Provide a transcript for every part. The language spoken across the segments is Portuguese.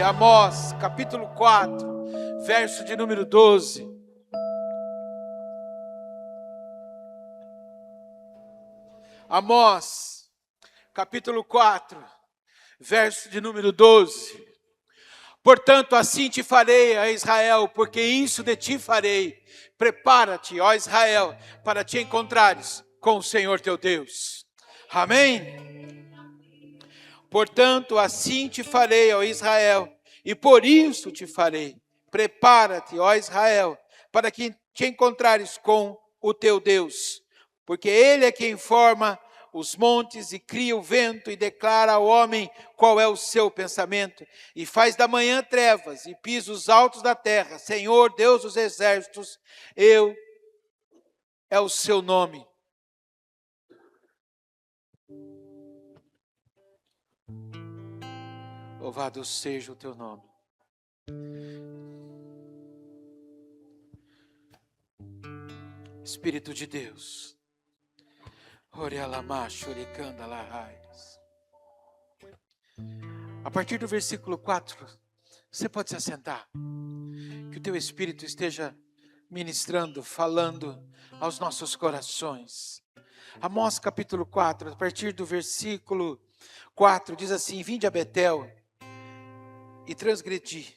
Amós, capítulo 4, verso de número 12. Amós, capítulo 4, verso de número 12. Portanto, assim te farei, ó Israel, porque isso de ti farei. Prepara-te, ó Israel, para te encontrares com o Senhor teu Deus. Amém? Portanto, assim te farei, ó Israel, e por isso te farei. Prepara-te, ó Israel, para que te encontrares com o teu Deus. Porque Ele é quem forma os montes e cria o vento e declara ao homem qual é o seu pensamento. E faz da manhã trevas e pisa os altos da terra. Senhor, Deus dos exércitos, é o seu nome. Louvado seja o teu nome. Espírito de Deus. A partir do versículo 4, você pode se assentar. Que o teu Espírito esteja ministrando, falando aos nossos corações. Amós capítulo 4, a partir do versículo 4, diz assim: Vinde a Betel e transgredi,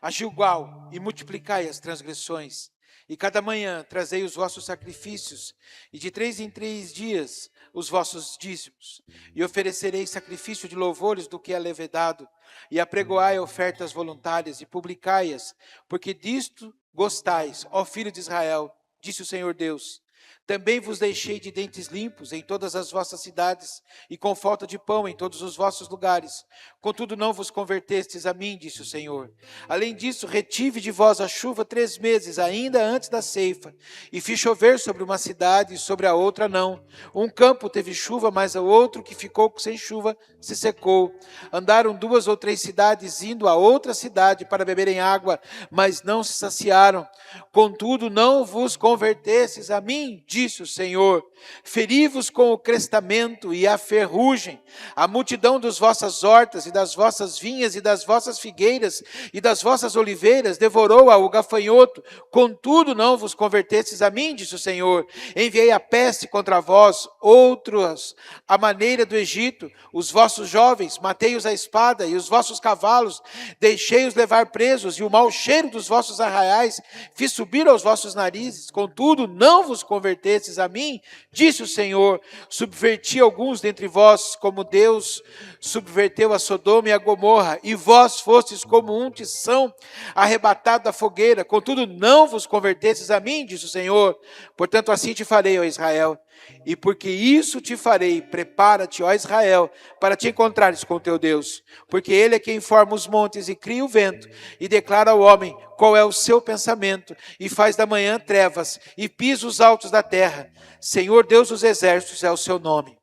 a Gilgal e multiplicai as transgressões. E cada manhã trazei os vossos sacrifícios, e de 3 em 3 dias os vossos dízimos. E oferecerei sacrifício de louvores do que é levedado, e apregoai ofertas voluntárias, e publicai-as, porque disto gostais, ó filho de Israel, disse o Senhor Deus. Também vos deixei de dentes limpos em todas as vossas cidades, e com falta de pão em todos os vossos lugares. Contudo não vos convertestes a mim, disse o Senhor. Além disso, retive de vós a chuva 3 meses, ainda antes da ceifa, e fiz chover sobre uma cidade, e sobre a outra não. Um campo teve chuva, mas o outro que ficou sem chuva se secou. Andaram 2 ou 3 cidades, indo a outra cidade para beberem água, mas não se saciaram. Contudo não vos convertestes a mim, disse o Senhor. Feri-vos com o crestamento e a ferrugem, a multidão das vossas hortas e das vossas vinhas e das vossas figueiras e das vossas oliveiras devorou-a o gafanhoto. Contudo não vos convertestes a mim, disse o Senhor. Enviei a peste contra vós, outros à maneira do Egito, os vossos jovens, matei-os à espada, e os vossos cavalos deixei-os levar presos, e o mau cheiro dos vossos arraiais fiz subir aos vossos narizes. Contudo não vos convertestes a mim, disse o Senhor. Subverti alguns dentre vós, como Deus subverteu a Sodoma e a Gomorra, e vós fostes como um tição arrebatado da fogueira. Contudo não vos convertestes a mim, disse o Senhor. Portanto assim te farei, ó Israel, e porque isso te farei, prepara-te, ó Israel, para te encontrares com teu Deus. Porque Ele é quem forma os montes e cria o vento, e declara ao homem qual é o seu pensamento, e faz da manhã trevas, e pisa os altos da terra. Senhor Deus dos exércitos é o seu nome.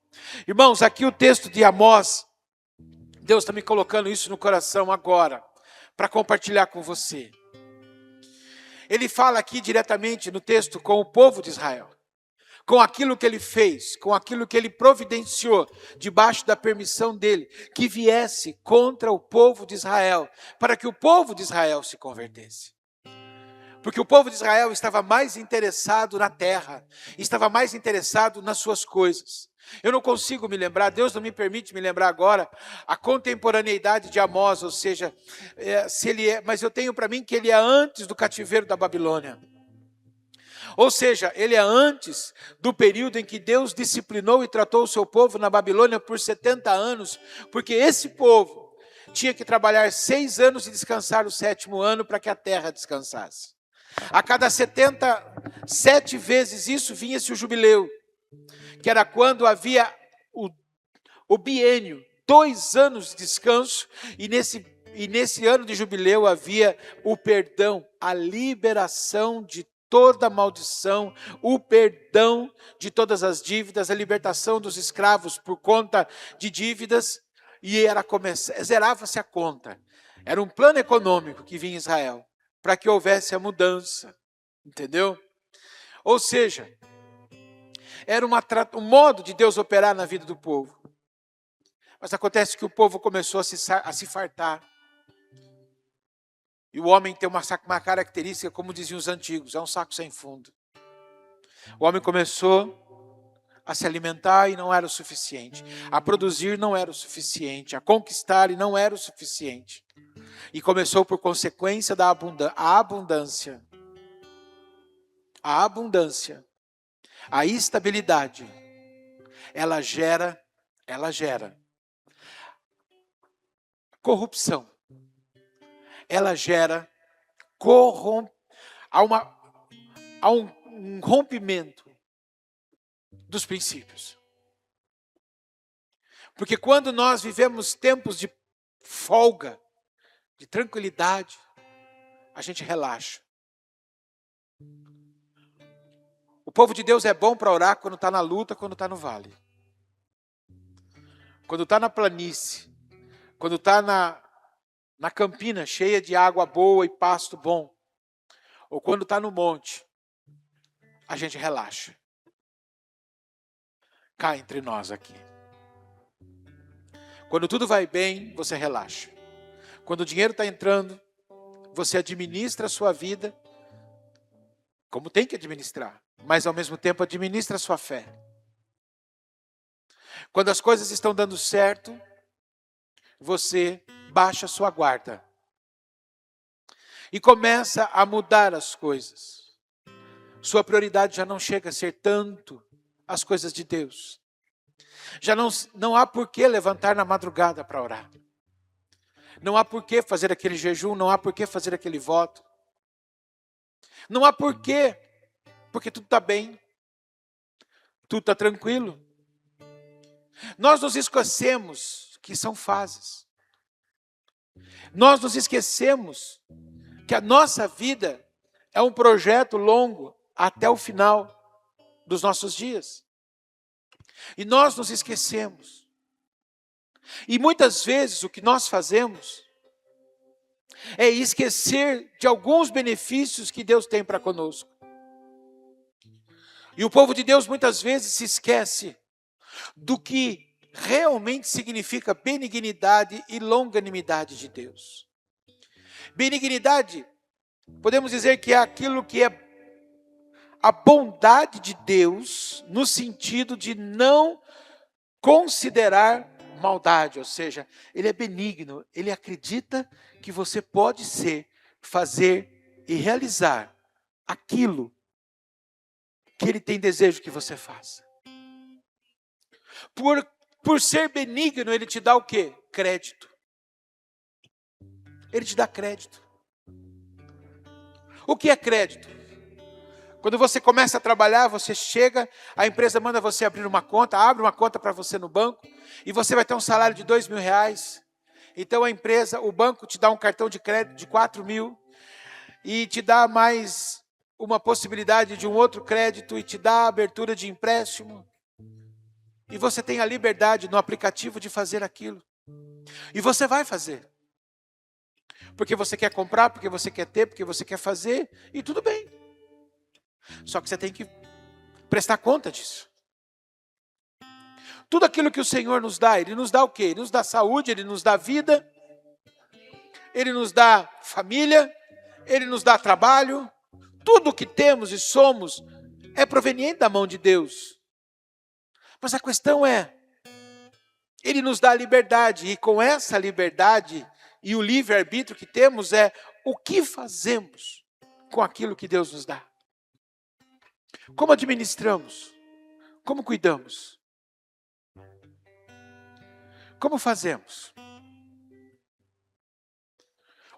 Irmãos, aqui o texto de Amós, Deus está me colocando isso no coração agora, para compartilhar com você. Ele fala aqui diretamente no texto com o povo de Israel, com aquilo que ele fez, com aquilo que ele providenciou, debaixo da permissão dele, que viesse contra o povo de Israel, para que o povo de Israel se convertesse. Porque o povo de Israel estava mais interessado na terra, estava mais interessado nas suas coisas. Eu não consigo me lembrar, Deus não me permite me lembrar agora, a contemporaneidade de Amós, ou seja, mas eu tenho para mim que ele é antes do cativeiro da Babilônia. Ou seja, ele é antes do período em que Deus disciplinou e tratou o seu povo na Babilônia por 70 anos, porque esse povo tinha que trabalhar 6 anos e descansar o 7º ano para que a terra descansasse. A cada 77 vezes isso vinha-se o jubileu, que era quando havia o biênio, 2 anos de descanso, e nesse ano de jubileu havia o perdão, a liberação de toda maldição, o perdão de todas as dívidas, a libertação dos escravos por conta de dívidas, e zerava-se a conta. Era um plano econômico que vinha em Israel, para que houvesse a mudança, entendeu? Ou seja, era um modo de Deus operar na vida do povo. Mas acontece que o povo começou a se fartar. E o homem tem uma característica, como diziam os antigos, é um saco sem fundo. O homem começou a se alimentar e não era o suficiente. A produzir não era o suficiente. A conquistar e não era o suficiente. E começou por consequência da abundância. A abundância, a estabilidade, ela gera corrupção. Ela gera há um rompimento dos princípios. Porque quando nós vivemos tempos de folga, de tranquilidade, a gente relaxa. O povo de Deus é bom para orar quando está na luta, quando está no vale. Quando está na planície, quando está na campina cheia de água boa e pasto bom, ou quando está no monte, a gente relaxa. Cá entre nós aqui. Quando tudo vai bem, você relaxa. Quando o dinheiro está entrando, você administra a sua vida como tem que administrar, mas ao mesmo tempo administra a sua fé. Quando as coisas estão dando certo, você baixa a sua guarda e começa a mudar as coisas. Sua prioridade já não chega a ser tanto as coisas de Deus. Já não há por que levantar na madrugada para orar. Não há por que fazer aquele jejum, não há por que fazer aquele voto. Não há por quê, porque tudo está bem, tudo está tranquilo. Nós nos esquecemos que são fases. Nós nos esquecemos que a nossa vida é um projeto longo até o final dos nossos dias. E nós nos esquecemos. E muitas vezes o que nós fazemos é esquecer de alguns benefícios que Deus tem para conosco. E o povo de Deus muitas vezes se esquece do que realmente significa benignidade e longanimidade de Deus. Benignidade, podemos dizer que é aquilo que é a bondade de Deus, no sentido de não considerar maldade, ou seja, Ele é benigno, Ele acredita que você pode fazer e realizar aquilo que Ele tem desejo que você faça. Por ser benigno, Ele te dá o quê? Crédito. Ele te dá crédito. O que é crédito? Quando você começa a trabalhar, você chega, a empresa manda você abrir uma conta, abre uma conta para você no banco, e você vai ter um salário de R$2.000. Então o banco te dá um cartão de crédito de 4.000, e te dá mais uma possibilidade de um outro crédito, e te dá a abertura de empréstimo. E você tem a liberdade no aplicativo de fazer aquilo. E você vai fazer. Porque você quer comprar, porque você quer ter, porque você quer fazer, e tudo bem. Só que você tem que prestar conta disso. Tudo aquilo que o Senhor nos dá, Ele nos dá o quê? Ele nos dá saúde, Ele nos dá vida, Ele nos dá família, Ele nos dá trabalho. Tudo o que temos e somos é proveniente da mão de Deus. Mas a questão é, Ele nos dá liberdade, e com essa liberdade e o livre-arbítrio que temos é o que fazemos com aquilo que Deus nos dá. Como administramos? Como cuidamos? Como fazemos?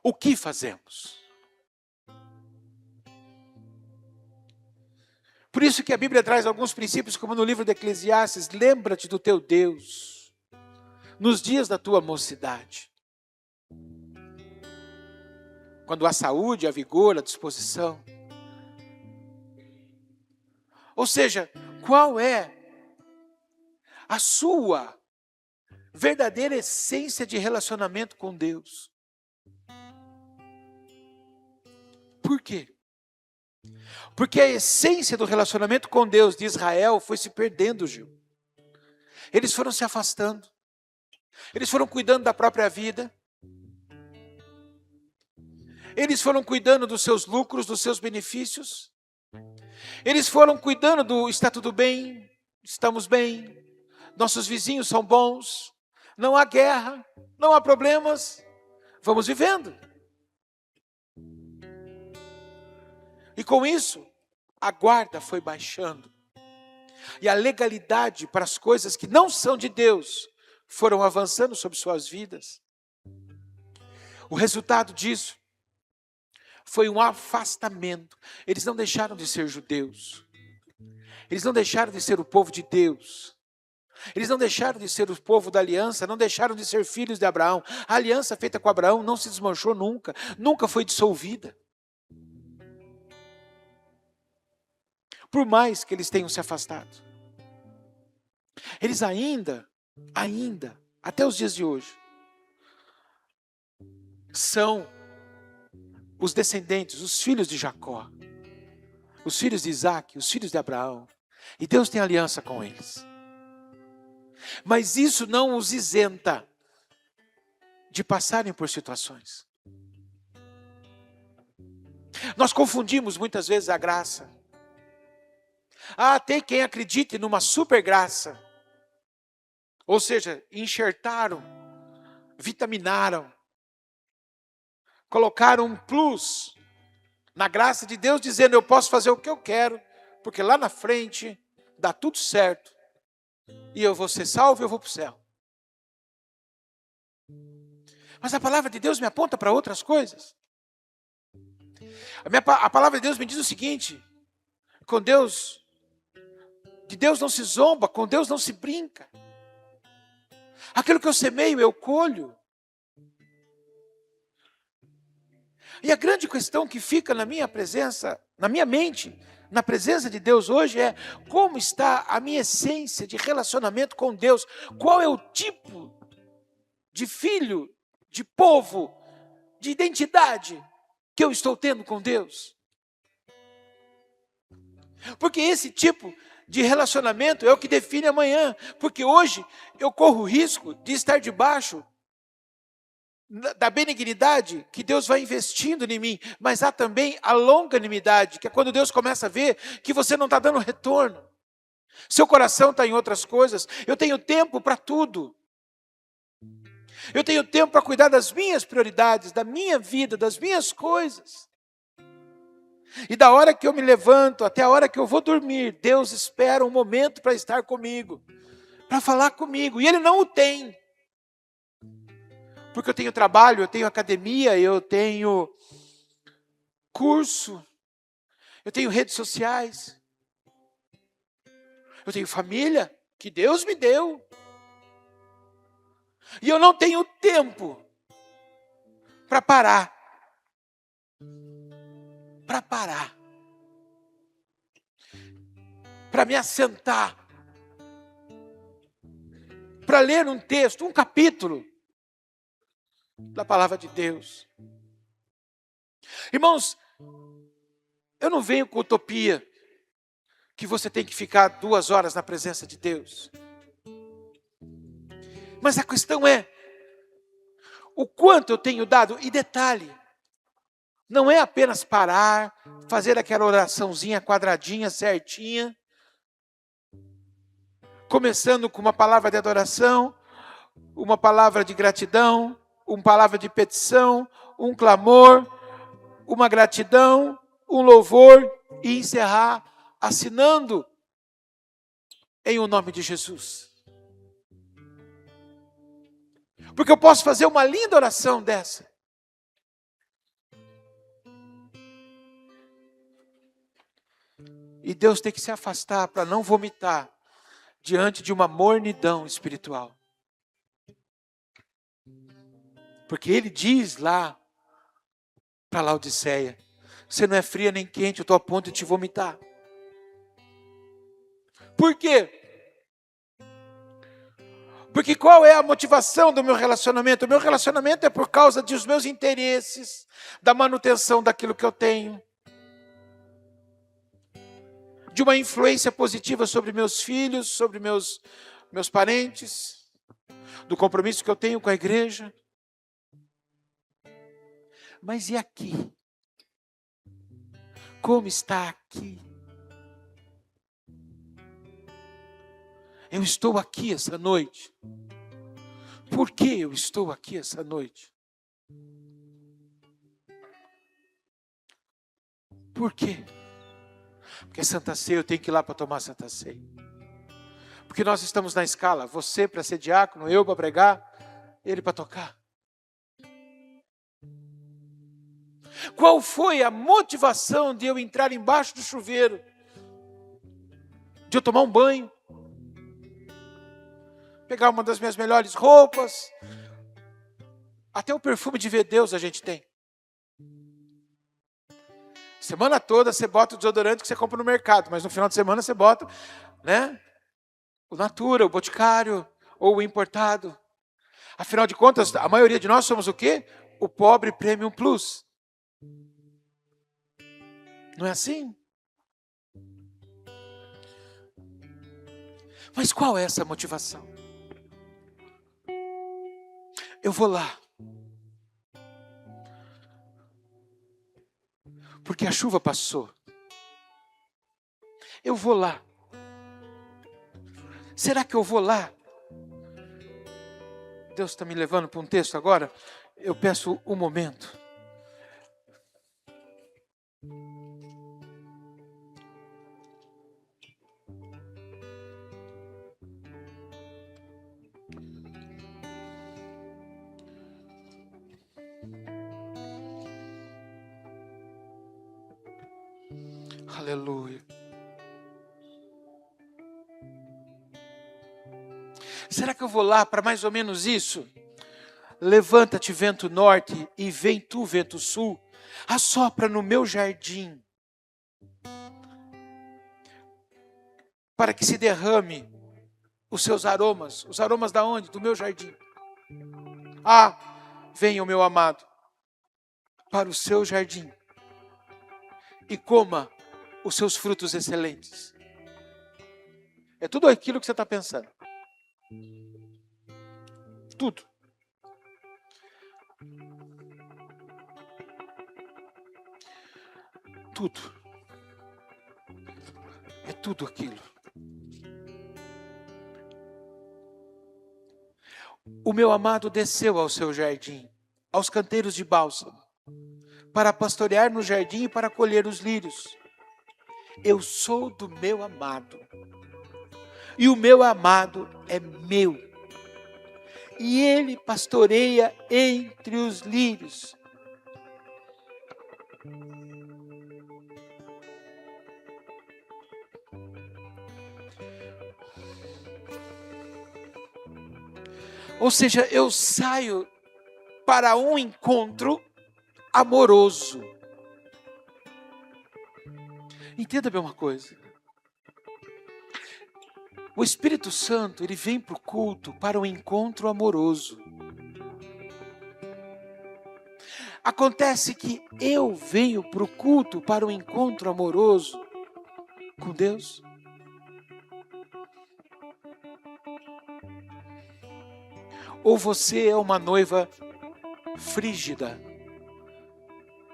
O que fazemos? Por isso que a Bíblia traz alguns princípios, como no livro de Eclesiastes: lembra-te do teu Deus nos dias da tua mocidade. Quando há saúde, há vigor, há disposição. Ou seja, qual é a sua verdadeira essência de relacionamento com Deus? Por quê? Porque a essência do relacionamento com Deus de Israel foi se perdendo, Gil. Eles foram se afastando. Eles foram cuidando da própria vida. Eles foram cuidando dos seus lucros, dos seus benefícios. Eles foram cuidando do está tudo bem, estamos bem, nossos vizinhos são bons, não há guerra, não há problemas, vamos vivendo. E com isso, a guarda foi baixando. E a legalidade para as coisas que não são de Deus foram avançando sobre suas vidas. O resultado disso foi um afastamento. Eles não deixaram de ser judeus. Eles não deixaram de ser o povo de Deus. Eles não deixaram de ser o povo da aliança, não deixaram de ser filhos de Abraão. A aliança feita com Abraão não se desmanchou nunca, nunca foi dissolvida. Por mais que eles tenham se afastado. Eles ainda, até os dias de hoje, são os descendentes, os filhos de Jacó, os filhos de Isaac, os filhos de Abraão. E Deus tem aliança com eles. Mas isso não os isenta de passarem por situações. Nós confundimos muitas vezes a graça. Tem quem acredite numa super graça. Ou seja, enxertaram, vitaminaram, colocaram um plus na graça de Deus, dizendo: eu posso fazer o que eu quero, porque lá na frente dá tudo certo, e eu vou ser salvo e eu vou para o céu. Mas a palavra de Deus me aponta para outras coisas. A palavra de Deus me diz o seguinte: de Deus não se zomba, com Deus não se brinca. Aquilo que eu semeio, eu colho. E a grande questão que fica na minha presença, na minha mente, na presença de Deus hoje é: como está a minha essência de relacionamento com Deus? Qual é o tipo de filho, de povo, de identidade que eu estou tendo com Deus? Porque esse tipo de relacionamento é o que define amanhã. Porque hoje eu corro o risco de estar debaixo da benignidade que Deus vai investindo em mim, mas há também a longanimidade, que é quando Deus começa a ver que você não está dando retorno. Seu coração está em outras coisas. Eu tenho tempo para tudo. Eu tenho tempo para cuidar das minhas prioridades, da minha vida, das minhas coisas. E da hora que eu me levanto até a hora que eu vou dormir, Deus espera um momento para estar comigo, para falar comigo, e Ele não o tem. Porque eu tenho trabalho, eu tenho academia, eu tenho curso, eu tenho redes sociais, eu tenho família que Deus me deu. E eu não tenho tempo para parar. Para me assentar, para ler um texto, um capítulo da palavra de Deus. Irmãos, eu não venho com utopia que você tem que ficar 2 horas na presença de Deus. Mas a questão é o quanto eu tenho dado. E detalhe, não é apenas parar, fazer aquela oraçãozinha quadradinha, certinha, começando com uma palavra de adoração, uma palavra de gratidão, uma palavra de petição, um clamor, uma gratidão, um louvor e encerrar assinando em o nome de Jesus. Porque eu posso fazer uma linda oração dessa. E Deus tem que se afastar para não vomitar diante de uma mornidão espiritual. Porque Ele diz lá para Laodiceia: você não é fria nem quente, eu estou a ponto de te vomitar. Por quê? Porque qual é a motivação do meu relacionamento? O meu relacionamento é por causa dos meus interesses, da manutenção daquilo que eu tenho, de uma influência positiva sobre meus filhos, sobre meus parentes, do compromisso que eu tenho com a igreja. Mas e aqui? Como está aqui? Eu estou aqui essa noite. Por que eu estou aqui essa noite? Por quê? Porque Santa Ceia, eu tenho que ir lá para tomar Santa Ceia. Porque nós estamos na escala, você para ser diácono, eu para pregar, ele para tocar. Qual foi a motivação de eu entrar embaixo do chuveiro? De eu tomar um banho? Pegar uma das minhas melhores roupas? Até o perfume de ver Deus a gente tem. Semana toda você bota o desodorante que você compra no mercado, mas no final de semana você bota, né? O Natura, o Boticário ou o importado. Afinal de contas, a maioria de nós somos o quê? O pobre Premium Plus. Não é assim? Mas qual é essa motivação? Eu vou lá. Porque a chuva passou. Eu vou lá. Será que eu vou lá? Deus está me levando para um texto agora. Eu peço um momento. Aleluia. Será que eu vou lá para mais ou menos isso? Levanta-te, vento norte, e vem tu, vento sul, assopra no meu jardim, para que se derrame os seus aromas. Os aromas da onde? Do meu jardim. Ah, venha o meu amado para o seu jardim e coma os seus frutos excelentes. É tudo aquilo que você está pensando. Tudo. Tudo. É tudo aquilo. O meu amado desceu ao seu jardim, aos canteiros de bálsamo, para pastorear no jardim e para colher os lírios. Eu sou do meu amado, e o meu amado é meu, e ele pastoreia entre os lírios. Ou seja, eu saio para um encontro amoroso. Entenda bem uma coisa. O Espírito Santo, ele vem para o culto para um encontro amoroso. Acontece que eu venho para o culto para um encontro amoroso com Deus. Ou você é uma noiva frígida.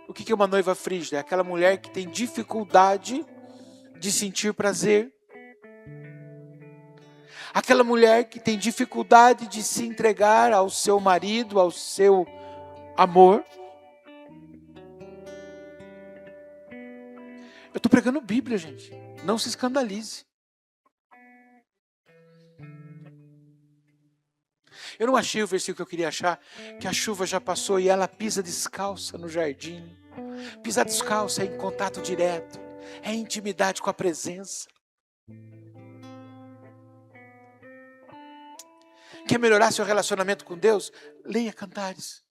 O que é uma noiva frígida? É aquela mulher que tem dificuldade de sentir prazer. Aquela mulher que tem dificuldade de se entregar ao seu marido, ao seu amor. Eu estou pregando Bíblia, gente. Não se escandalize. Eu não achei o versículo que eu queria achar, que a chuva já passou e ela pisa descalça no jardim. Pisar descalça é em contato direto, é intimidade com a presença. Quer melhorar seu relacionamento com Deus? Leia Cantares.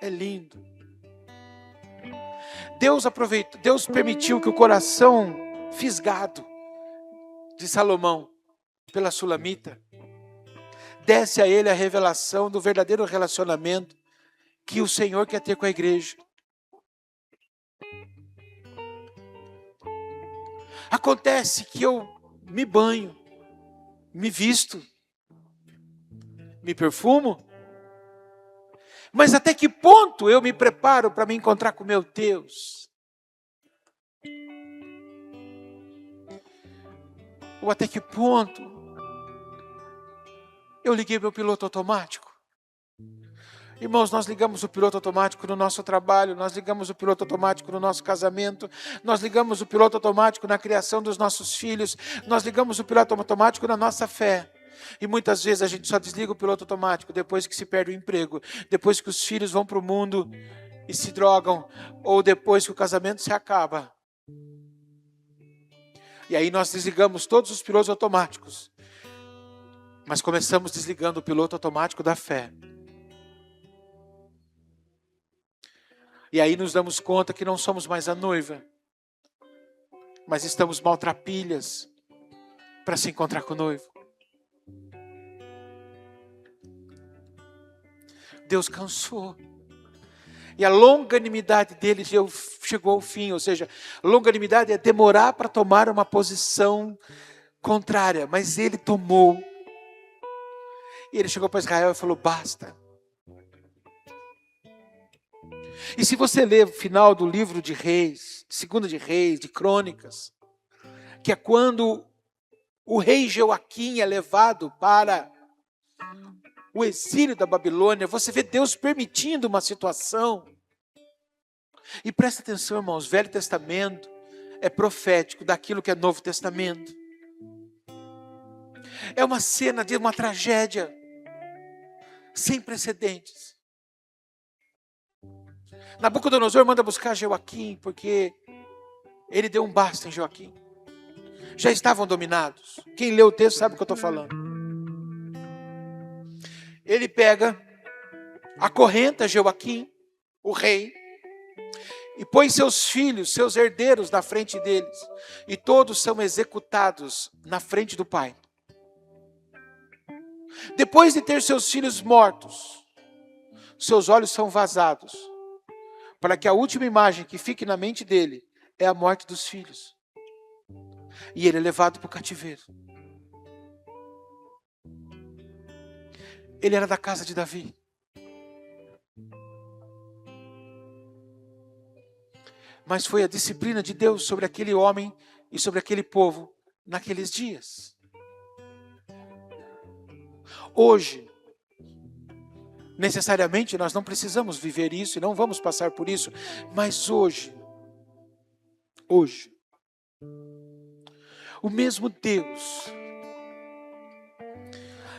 É lindo. Deus permitiu que o coração fisgado de Salomão pela Sulamita desse a ele a revelação do verdadeiro relacionamento que o Senhor quer ter com a igreja. Acontece que eu me banho, me visto, me perfumo, Mas até que ponto eu me preparo para me encontrar com meu Deus? Ou até que ponto eu liguei meu piloto automático? Irmãos, nós ligamos o piloto automático no nosso trabalho, nós ligamos o piloto automático no nosso casamento, nós ligamos o piloto automático na criação dos nossos filhos, nós ligamos o piloto automático na nossa fé. E muitas vezes a gente só desliga o piloto automático depois que se perde o emprego, depois que os filhos vão para o mundo e se drogam, ou depois que o casamento se acaba. E aí nós desligamos todos os pilotos automáticos, mas começamos desligando o piloto automático da fé. E aí nos damos conta que não somos mais a noiva, mas estamos maltrapilhas para se encontrar com o noivo. Deus cansou. E a longanimidade dele chegou ao fim. Ou seja, longanimidade é demorar para tomar uma posição contrária. Mas ele tomou. E ele chegou para Israel e falou, basta. E se você ler o final do livro de Reis, Segunda de Reis, de Crônicas, que é quando o rei Joaquim é levado para o exílio da Babilônia, você vê Deus permitindo uma situação. E presta atenção, irmãos, Velho Testamento é profético daquilo que é Novo Testamento. É uma cena de uma tragédia sem precedentes. Nabucodonosor manda buscar Joaquim, porque ele deu um basta em Joaquim. Já estavam dominados. Quem lê o texto sabe o que eu estou falando. Ele pega, acorrenta Joaquim, o rei, e põe seus filhos, seus herdeiros na frente deles. E todos são executados na frente do pai. Depois de ter seus filhos mortos, seus olhos são vazados, para que a última imagem que fique na mente dele é a morte dos filhos. E ele é levado para o cativeiro. Ele era da casa de Davi. Mas foi a disciplina de Deus sobre aquele homem e sobre aquele povo naqueles dias. Hoje, necessariamente nós não precisamos viver isso e não vamos passar por isso, mas hoje, o mesmo Deus,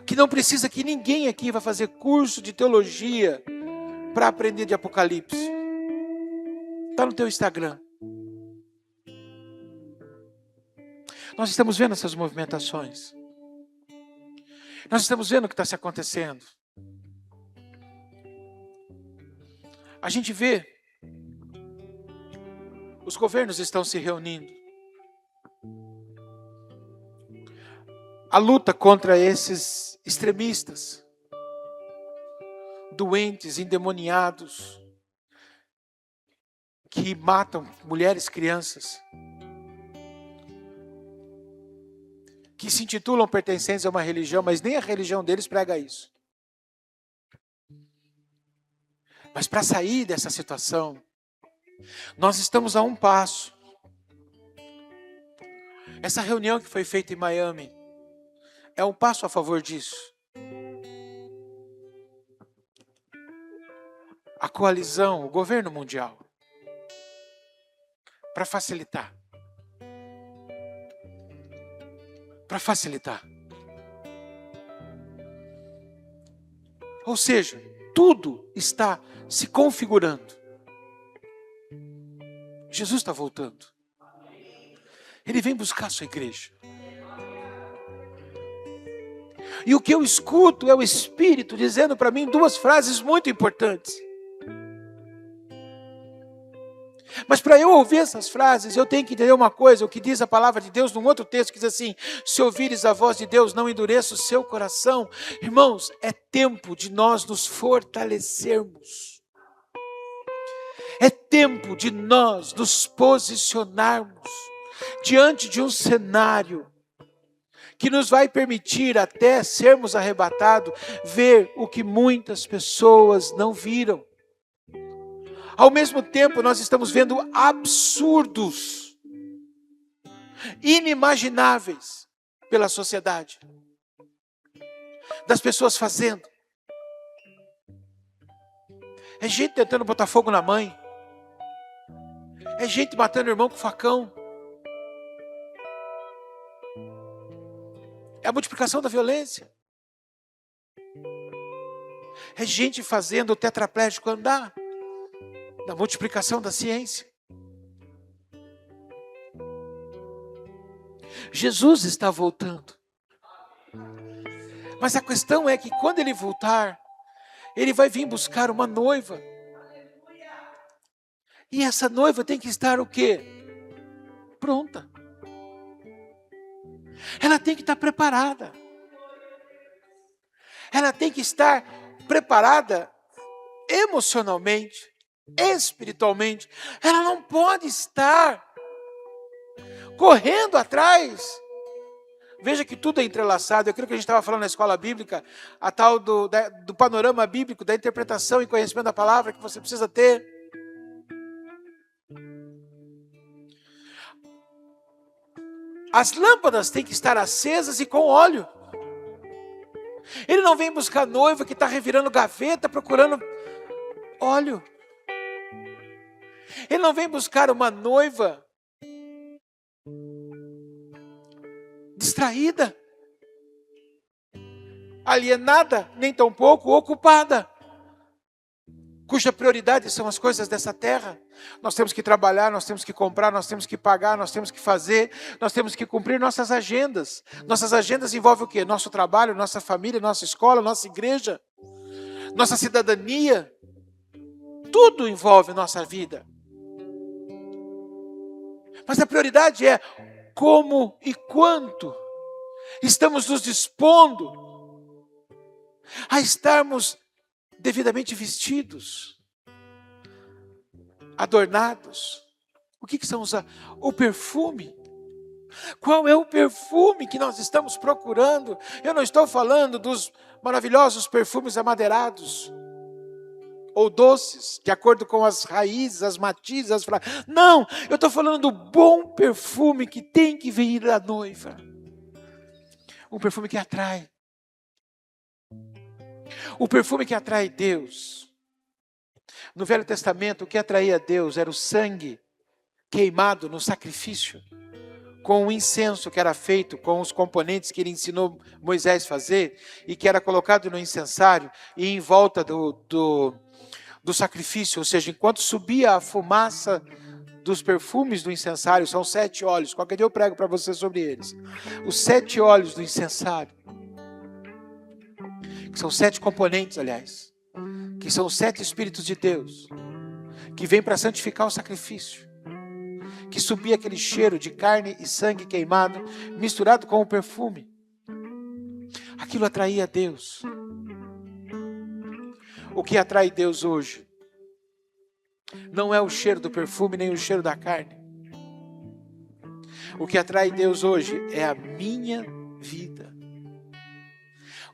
que não precisa que ninguém aqui vá fazer curso de teologia para aprender de Apocalipse. Está no teu Instagram. Nós estamos vendo essas movimentações. Nós estamos vendo o que está se acontecendo. A gente vê, os governos estão se reunindo. A luta contra esses extremistas, doentes, endemoniados, que matam mulheres, crianças, que se intitulam pertencentes a uma religião, mas nem a religião deles prega isso. Mas para sair dessa situação, nós estamos a um passo. Essa reunião que foi feita em Miami é um passo a favor disso. A coalizão, o governo mundial, para facilitar. Para facilitar. Ou seja, tudo está se configurando. Jesus está voltando. Ele vem buscar a sua igreja. E o que eu escuto é o Espírito dizendo para mim duas frases muito importantes. Mas para eu ouvir essas frases, eu tenho que entender uma coisa, o que diz a palavra de Deus num outro texto, que diz assim: se ouvires a voz de Deus, não endureça o seu coração. Irmãos, é tempo de nós nos fortalecermos. É tempo de nós nos posicionarmos diante de um cenário que nos vai permitir, até sermos arrebatados, ver o que muitas pessoas não viram. Ao mesmo tempo, nós estamos vendo absurdos, inimagináveis pela sociedade, das pessoas fazendo. É gente tentando botar fogo na mãe. É gente matando o irmão com facão. É a multiplicação da violência. É gente fazendo o tetraplégico andar. Da multiplicação da ciência. Jesus está voltando. Mas a questão é que quando ele voltar, ele vai vir buscar uma noiva. E essa noiva tem que estar o quê? Pronta. Ela tem que estar preparada. Ela tem que estar preparada emocionalmente, espiritualmente. Ela não pode estar correndo atrás. Veja que tudo é entrelaçado. Aquilo que a gente estava falando na escola bíblica, a tal do panorama bíblico, da interpretação e conhecimento da palavra que você precisa ter. As lâmpadas têm que estar acesas e com óleo. Ele não vem buscar noiva que está revirando gaveta, procurando óleo. Ele não vem buscar uma noiva distraída, alienada, nem tampouco ocupada, cuja prioridade são as coisas dessa terra. Nós temos que trabalhar, nós temos que comprar, nós temos que pagar, nós temos que fazer, nós temos que cumprir nossas agendas. Nossas agendas envolvem o quê? Nosso trabalho, nossa família, nossa escola, nossa igreja, nossa cidadania. Tudo envolve nossa vida. Mas a prioridade é como e quanto estamos nos dispondo a estarmos devidamente vestidos, adornados. O que são o perfume? Qual é o perfume que nós estamos procurando? Eu não estou falando dos maravilhosos perfumes amadeirados ou doces, de acordo com as raízes, as matizes, as fragrâncias. Não, eu estou falando do bom perfume que tem que vir da noiva. Um perfume que atrai. O perfume que atrai Deus. No Velho Testamento, o que atraía Deus era o sangue queimado no sacrifício, com o incenso que era feito com os componentes que ele ensinou Moisés a fazer, e que era colocado no incensário e em volta do sacrifício, ou seja, enquanto subia a fumaça dos perfumes do incensário, são 7 óleos, qualquer dia eu prego para você sobre eles, os 7 óleos do incensário, que são 7 componentes, aliás, que são os 7 Espíritos de Deus, que vêm para santificar o sacrifício, que subia aquele cheiro de carne e sangue queimado, misturado com o perfume. Aquilo atraía Deus. O que atrai Deus hoje não é o cheiro do perfume, nem o cheiro da carne. O que atrai Deus hoje é a minha vida.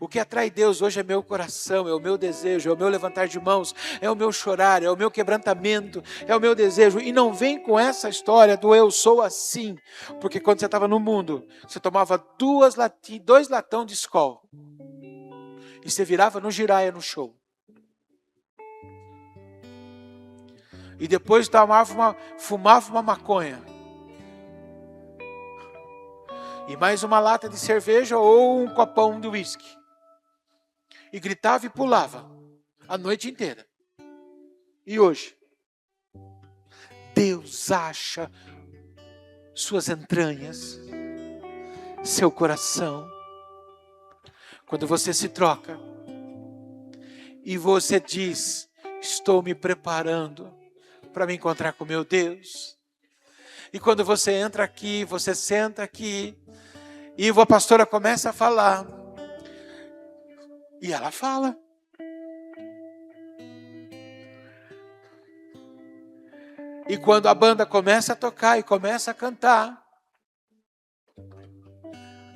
O que atrai Deus hoje é meu coração, é o meu desejo, é o meu levantar de mãos, é o meu chorar, é o meu quebrantamento, é o meu desejo. E não vem com essa história do eu sou assim. Porque quando você estava no mundo, você tomava 2 latão de Skol. E você virava no giraia no show. E depois fumava uma maconha. E mais uma lata de cerveja ou um copão de uísque. E gritava e pulava a noite inteira. E hoje, Deus acha suas entranhas, seu coração, quando você se troca e você diz: estou me preparando para me encontrar com meu Deus. E quando você entra aqui, você senta aqui, e a pastora começa a falar, e ela fala. E quando a banda começa a tocar e começa a cantar,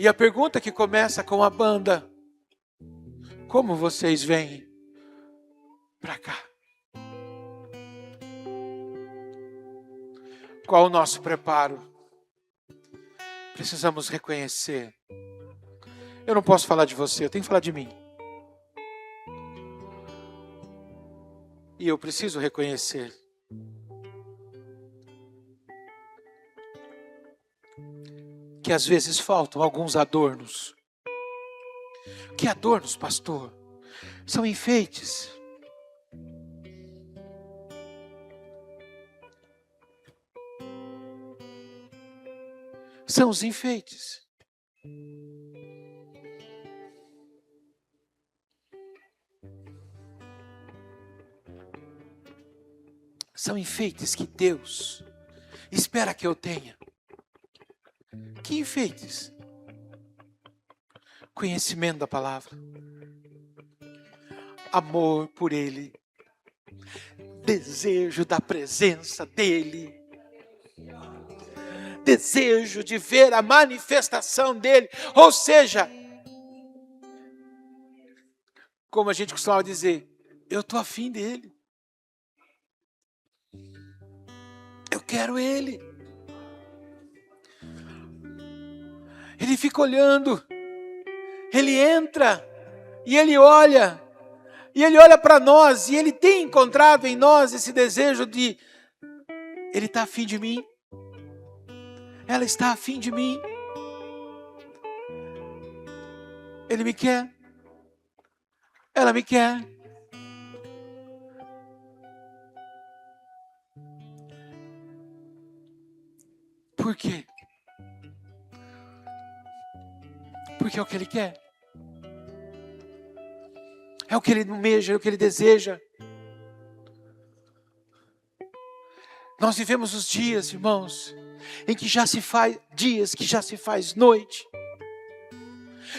E a pergunta que começa com a banda: como vocês vêm para cá? Qual o nosso preparo? Precisamos reconhecer. Eu não posso falar de você, eu tenho que falar de mim. E eu preciso reconhecer que às vezes faltam alguns adornos. Que adornos, pastor? São enfeites. São os enfeites. São enfeites que Deus espera que eu tenha. Que enfeites? Conhecimento da palavra. Amor por Ele. Desejo da presença dEle. Desejo de ver a manifestação dEle. Ou seja, como a gente costuma dizer, eu estou afim dEle. Eu quero Ele. Ele fica olhando. Ele entra e Ele olha. E Ele olha para nós. E Ele tem encontrado em nós esse desejo de... Ele está afim de mim. Ela está afim de mim. Ele me quer. Ela me quer. Por quê? Porque é o que Ele quer. É o que Ele almeja, é o que Ele deseja. Nós vivemos os dias, irmãos, em que já se faz dias, que já se faz noite.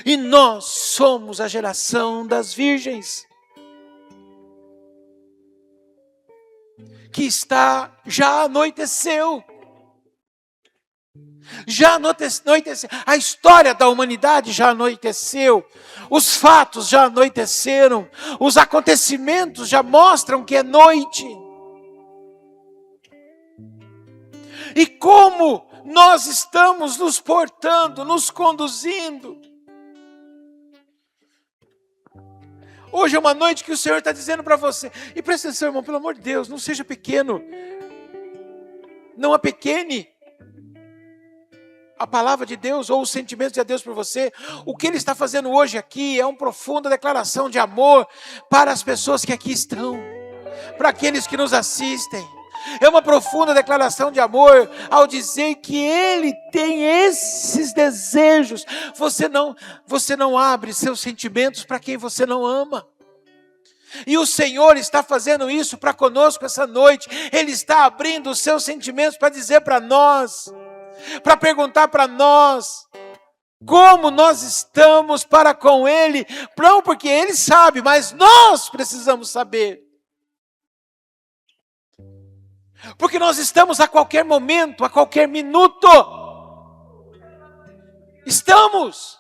E nós somos a geração das virgens. Que já anoiteceu. Já anoiteceu. A história da humanidade já anoiteceu. Os fatos já anoiteceram. Os acontecimentos já mostram que é noite. E como nós estamos nos portando, nos conduzindo. Hoje é uma noite que o Senhor está dizendo para você. E presta atenção, irmão, pelo amor de Deus, não seja pequeno. Não apequene a palavra de Deus ou os sentimentos de Deus para você. O que Ele está fazendo hoje aqui é uma profunda declaração de amor para as pessoas que aqui estão, para aqueles que nos assistem. É uma profunda declaração de amor ao dizer que Ele tem esses desejos. Você não abre seus sentimentos para quem você não ama. E o Senhor está fazendo isso para conosco essa noite. Ele está abrindo os seus sentimentos para dizer para nós, para perguntar para nós como nós estamos para com Ele. Não porque Ele sabe, mas nós precisamos saber. Porque nós estamos a qualquer momento, a qualquer minuto. Estamos.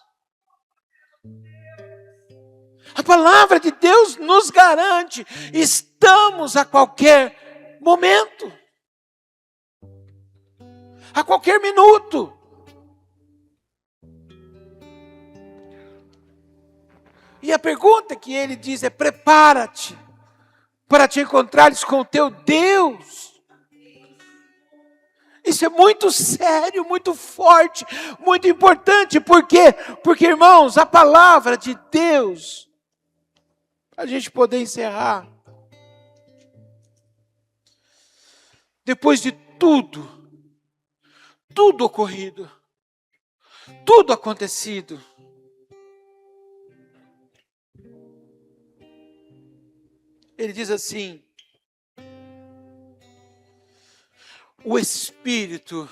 A palavra de Deus nos garante. Estamos a qualquer momento. A qualquer minuto. E a pergunta que ele diz é: prepara-te para te encontrares com o teu Deus. Isso é muito sério, muito forte, muito importante. Por quê? Porque, irmãos, a palavra de Deus, para a gente poder encerrar, depois de tudo ocorrido, tudo acontecido, ele diz assim: o Espírito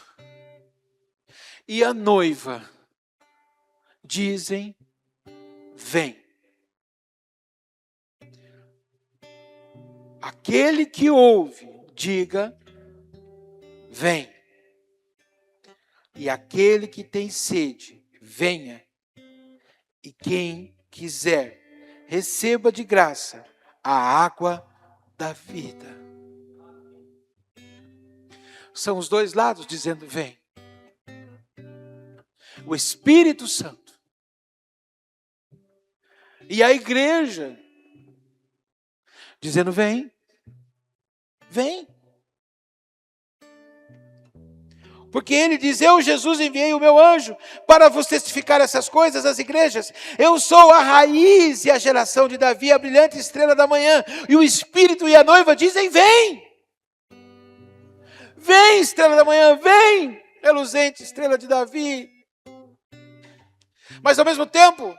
e a noiva dizem: vem. Aquele que ouve, diga: vem. E aquele que tem sede, venha, e quem quiser, receba de graça a água da vida. São os dois lados dizendo vem. O Espírito Santo e a igreja dizendo vem, vem. Porque ele diz, eu, Jesus, enviei o meu anjo para vos testificar essas coisas às igrejas. Eu sou a raiz e a geração de Davi, a brilhante estrela da manhã. E o Espírito e a noiva dizem, vem. Vem, estrela da manhã, vem, reluzente estrela de Davi. Mas ao mesmo tempo,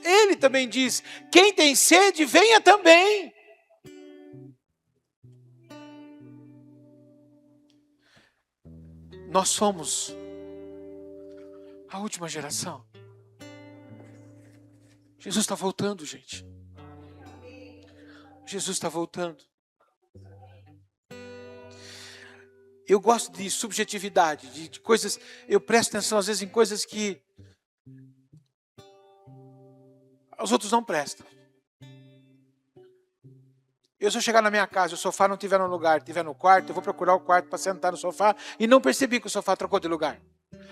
ele também diz, quem tem sede, venha também. Nós somos a última geração. Jesus está voltando, gente. Jesus está voltando. Eu gosto de subjetividade, de coisas, eu presto atenção às vezes em coisas que os outros não prestam. Eu, se eu chegar na minha casa e o sofá não estiver no lugar, estiver no quarto, eu vou procurar o quarto para sentar no sofá e não percebi que o sofá trocou de lugar.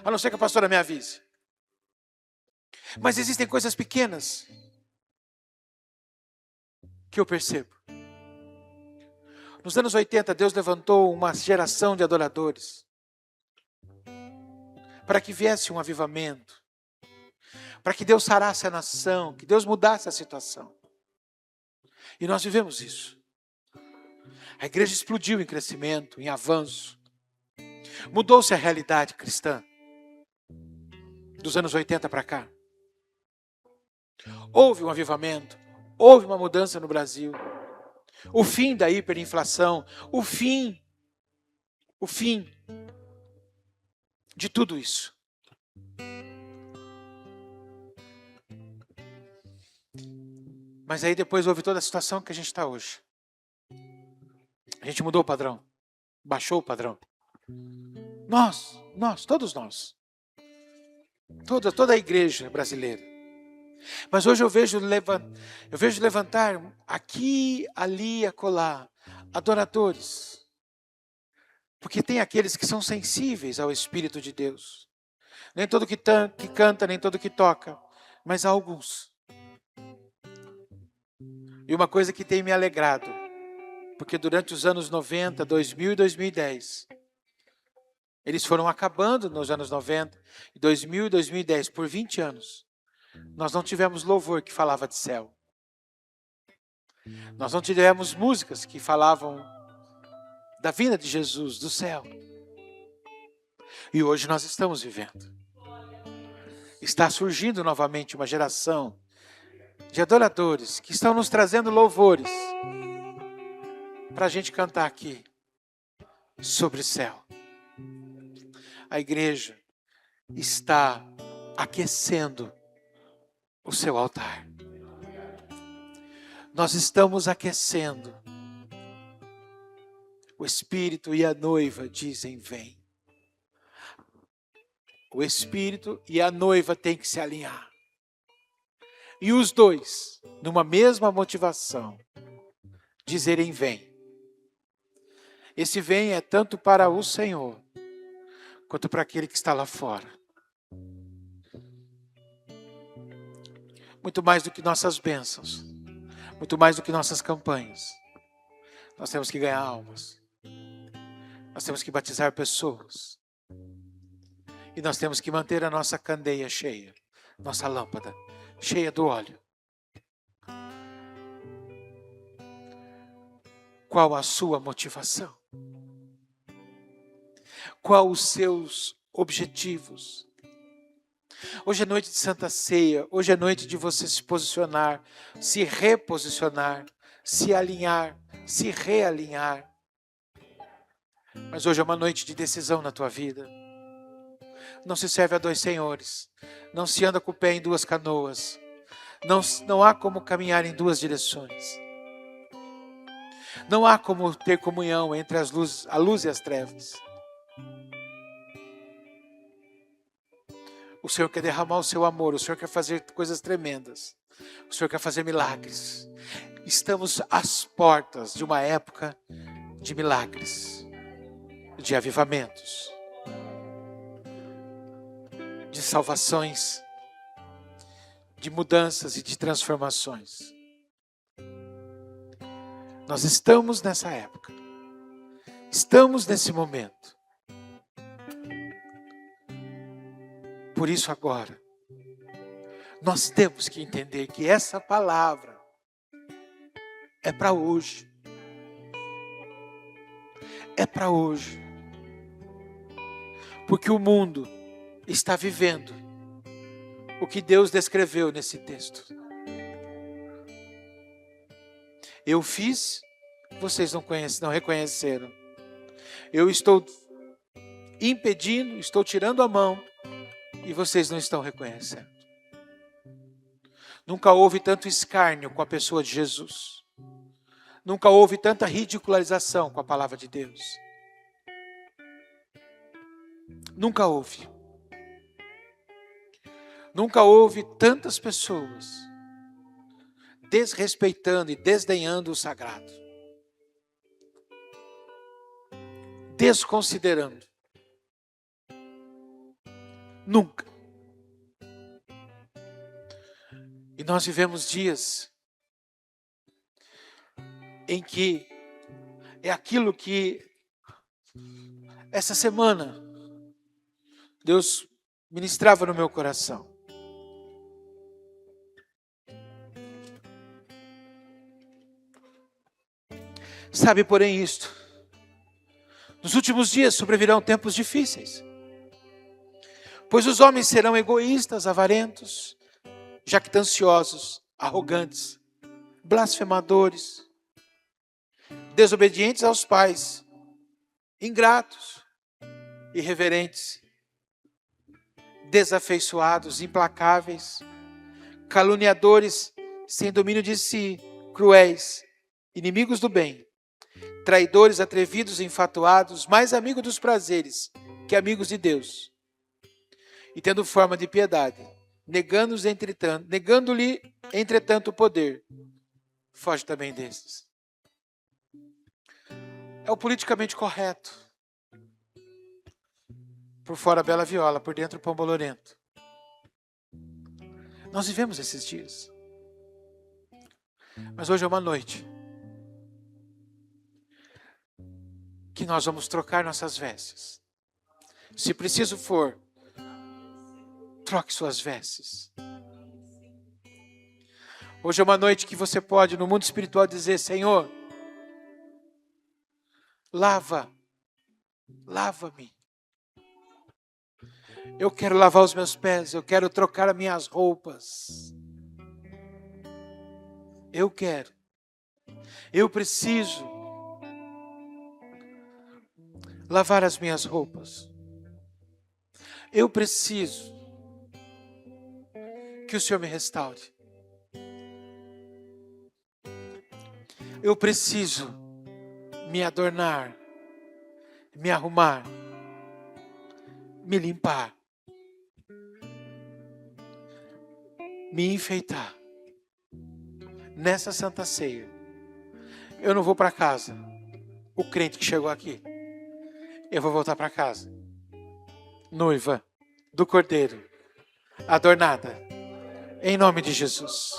A não ser que a pastora me avise. Mas existem coisas pequenas que eu percebo. Nos anos 80, Deus levantou uma geração de adoradores para que viesse um avivamento, para que Deus sarasse a nação, que Deus mudasse a situação. E nós vivemos isso. A igreja explodiu em crescimento, em avanço. Mudou-se a realidade cristã dos anos 80 para cá. Houve um avivamento, houve uma mudança no Brasil. O fim da hiperinflação, o fim de tudo isso. Mas aí depois houve toda a situação que a gente está hoje. A gente mudou o padrão, baixou o padrão. Todos nós. Toda a igreja brasileira. Mas hoje eu vejo levantar aqui, ali, acolá, adoradores. Porque tem aqueles que são sensíveis ao Espírito de Deus. Nem todo que canta, nem todo que toca, mas há alguns. E uma coisa que tem me alegrado, porque durante os anos 90, 2000 e 2010, eles foram acabando nos anos 90, 2000 e 2010, por 20 anos. Nós não tivemos louvor que falava de céu. Nós não tivemos músicas que falavam da vinda de Jesus, do céu. E hoje nós estamos vivendo. Está surgindo novamente uma geração de adoradores que estão nos trazendo louvores para a gente cantar aqui sobre o céu. A igreja está aquecendo o seu altar. Nós estamos aquecendo. O Espírito e a noiva dizem vem. O Espírito e a noiva têm que se alinhar. E os dois, numa mesma motivação, dizerem vem. Esse vem é tanto para o Senhor, quanto para aquele que está lá fora. Muito mais do que nossas bênçãos, muito mais do que nossas campanhas. Nós temos que ganhar almas. Nós temos que batizar pessoas. E nós temos que manter a nossa candeia cheia, nossa lâmpada cheia do óleo. Qual a sua motivação? Qual os seus objetivos? Hoje é noite de Santa Ceia, hoje é noite de você se posicionar, se reposicionar, se alinhar, se realinhar. Mas hoje é uma noite de decisão na tua vida. Não se serve a dois senhores, não se anda com o pé em duas canoas, não há como caminhar em duas direções. Não há como ter comunhão entre a luz e as trevas. O Senhor quer derramar o seu amor, o Senhor quer fazer coisas tremendas. O Senhor quer fazer milagres. Estamos às portas de uma época de milagres, de avivamentos, de salvações, de mudanças e de transformações. Nós estamos nessa época. Estamos nesse momento. Por isso agora, nós temos que entender que essa palavra é para hoje. É para hoje. Porque o mundo está vivendo o que Deus descreveu nesse texto. Eu fiz, vocês não reconheceram. Eu estou impedindo, estou tirando a mão e vocês não estão reconhecendo. Nunca houve tanto escárnio com a pessoa de Jesus. Nunca houve tanta ridicularização com a palavra de Deus. Nunca houve. Nunca houve tantas pessoas desrespeitando e desdenhando o sagrado. Desconsiderando. Nunca. E nós vivemos dias em que é aquilo que essa semana Deus ministrava no meu coração. Sabe, porém, isto: nos últimos dias sobrevirão tempos difíceis, pois os homens serão egoístas, avarentos, jactanciosos, arrogantes, blasfemadores, desobedientes aos pais, ingratos, irreverentes, desafeiçoados, implacáveis, caluniadores, sem domínio de si, cruéis, inimigos do bem, traidores, atrevidos, enfatuados, mais amigos dos prazeres que amigos de Deus, e tendo forma de piedade, negando-lhe, entretanto, o poder. Foge também desses. É o politicamente correto. Por fora, bela viola, por dentro, pão bolorento. Nós vivemos esses dias. Mas hoje é uma noite que nós vamos trocar nossas vestes. Se preciso for, troque suas vestes. Hoje é uma noite que você pode, no mundo espiritual, dizer: Senhor, lava-me. Eu quero lavar os meus pés, eu quero trocar as minhas roupas. Eu preciso lavar as minhas roupas. Eu preciso que o Senhor me restaure. Eu preciso me adornar, me arrumar, me limpar, me enfeitar. Nessa Santa Ceia, eu não vou para casa, o crente que chegou aqui. Eu vou voltar para casa, noiva do Cordeiro, adornada, em nome de Jesus.